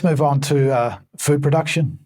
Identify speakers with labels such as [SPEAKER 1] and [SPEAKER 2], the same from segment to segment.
[SPEAKER 1] Let's move on to food production.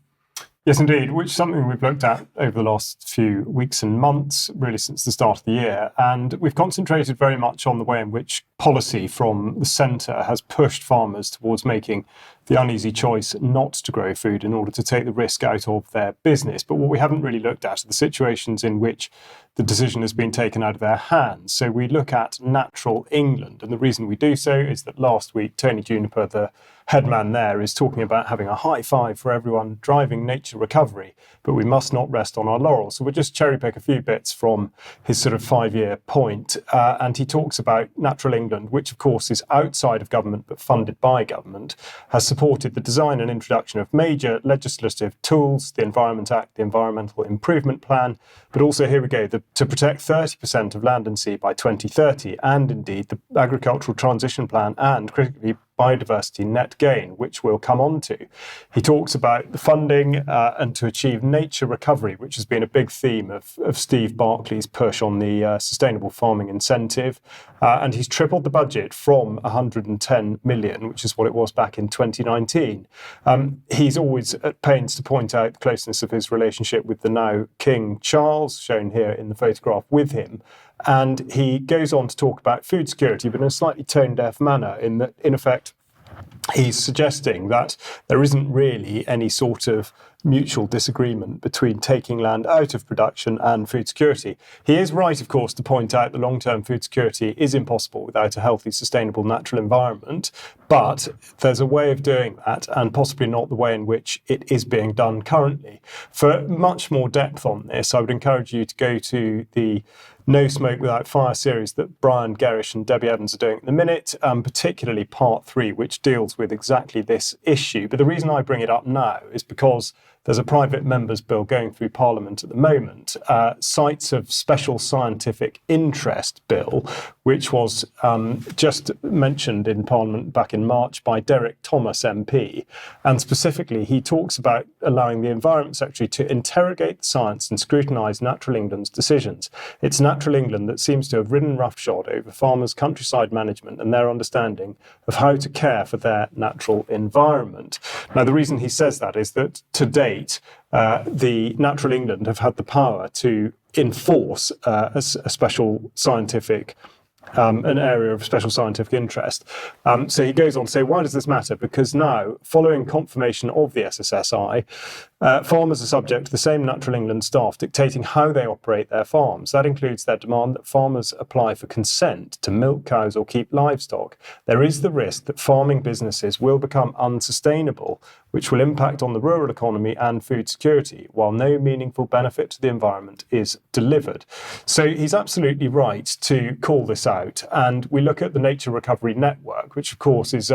[SPEAKER 2] Yes, indeed, which is something we've looked at over the last few weeks and months, really since the start of the year. And we've concentrated very much on the way in which policy from the centre has pushed farmers towards making the uneasy choice not to grow food in order to take the risk out of their business. But what we haven't really looked at are the situations in which the decision has been taken out of their hands. So we look at natural England. And the reason we do so is that last week, Tony Juniper, the headman there, is talking about having a high five for everyone driving nature recovery, but we must not rest on our laurels. So we'll just cherry pick a few bits from his sort of 5-year point. And he talks about natural England, which of course is outside of government but funded by government, has supported the design and introduction of major legislative tools, the Environment Act, the Environmental Improvement Plan, but also, here we go, to protect 30% of land and sea by 2030, and indeed the Agricultural Transition Plan and, critically, Biodiversity net gain, which we'll come on to. He talks about the funding and to achieve nature recovery, which has been a big theme of Steve Barclay's push on the sustainable farming incentive. And he's tripled the budget from 110 million, which is what it was back in 2019. He's always at pains to point out the closeness of his relationship with the now King Charles, shown here in the photograph with him. And he goes on to talk about food security, but in a slightly tone-deaf manner, in that, in effect, he's suggesting that there isn't really any sort of mutual disagreement between taking land out of production and food security. He is right, of course, to point out that long-term food security is impossible without a healthy, sustainable natural environment, but there's a way of doing that, and possibly not the way in which it is being done currently. For much more depth on this, I would encourage you to go to the No Smoke Without Fire series that Brian Gerrish and Debbie Evans are doing at the minute, particularly part 3, which deals with exactly this issue. But the reason I bring it up now is because there's a private member's bill going through Parliament at the moment, Sites of Special Scientific Interest Bill, which was just mentioned in Parliament back in March by Derek Thomas MP. And specifically, he talks about allowing the Environment Secretary to interrogate the science and scrutinise Natural England's decisions. It's Natural England that seems to have ridden roughshod over farmers' countryside management and their understanding of how to care for their natural environment. Now, the reason he says that is that to date, the Natural England have had the power to enforce a special scientific an area of special scientific interest. So he goes on to say, why does this matter? Because now, following confirmation of the SSSI, farmers are subject to the same Natural England staff dictating how they operate their farms. That includes their demand that farmers apply for consent to milk cows or keep livestock. There is the risk that farming businesses will become unsustainable, which will impact on the rural economy and food security, while no meaningful benefit to the environment is delivered. So he's absolutely right to call this out. And we look at the Nature Recovery Network, which of course is,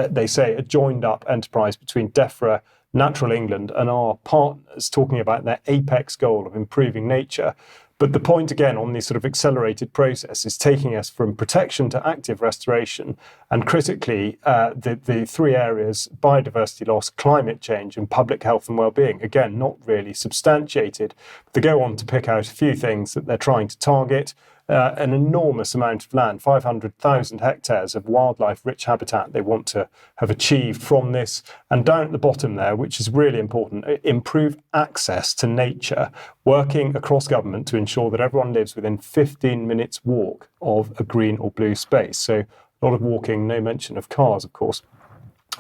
[SPEAKER 2] they say, a joined up enterprise between DEFRA, Natural England and our partners, talking about their apex goal of improving nature. But the point, again, on this sort of accelerated process is taking us from protection to active restoration. And critically, the 3 areas, biodiversity loss, climate change and public health and well-being, again, not really substantiated. They go on to pick out a few things that they're trying to target. An enormous amount of land, 500,000 hectares of wildlife-rich habitat they want to have achieved from this. And down at the bottom there, which is really important, improve access to nature, working across government to ensure that everyone lives within 15 minutes walk of a green or blue space. So a lot of walking, no mention of cars, of course.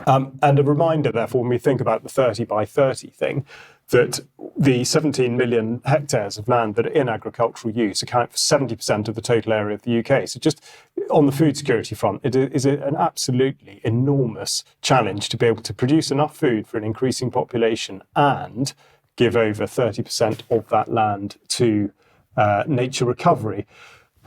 [SPEAKER 2] And a reminder, therefore, when we think about the 30 by 30 thing, that the 17 million hectares of land that are in agricultural use account for 70% of the total area of the UK. So just on the food security front, it is an absolutely enormous challenge to be able to produce enough food for an increasing population and give over 30% of that land to nature recovery.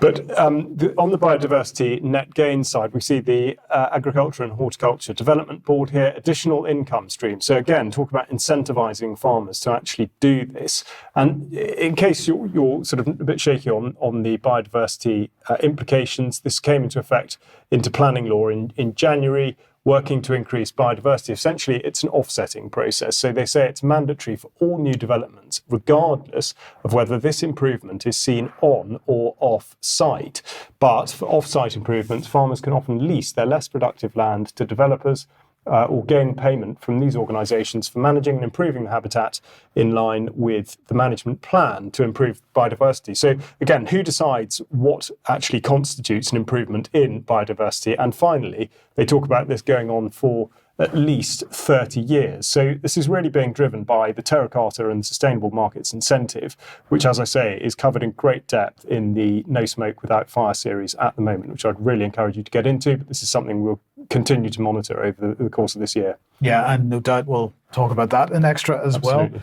[SPEAKER 2] But on the biodiversity net gain side, we see the Agriculture and Horticulture Development Board here, additional income stream. So again, talk about incentivising farmers to actually do this. And in case you're sort of a bit shaky on the biodiversity implications, this came into effect into planning law in January, working to increase biodiversity. Essentially, it's an offsetting process. So they say it's mandatory for all new developments, regardless of whether this improvement is seen on or off-site. But for off-site improvements, farmers can often lease their less productive land to developers or gain payment from these organisations for managing and improving the habitat in line with the management plan to improve biodiversity. So again, who decides what actually constitutes an improvement in biodiversity? And finally, they talk about this going on for at least 30 years. So this is really being driven by the Terra Carta and the Sustainable Markets Incentive, which, as I say, is covered in great depth in the No Smoke Without Fire series at the moment, which I'd really encourage you to get into. But this is something we'll continue to monitor over the course of this year.
[SPEAKER 1] Yeah, and no doubt we'll talk about that in extra as
[SPEAKER 2] Absolutely.
[SPEAKER 1] well.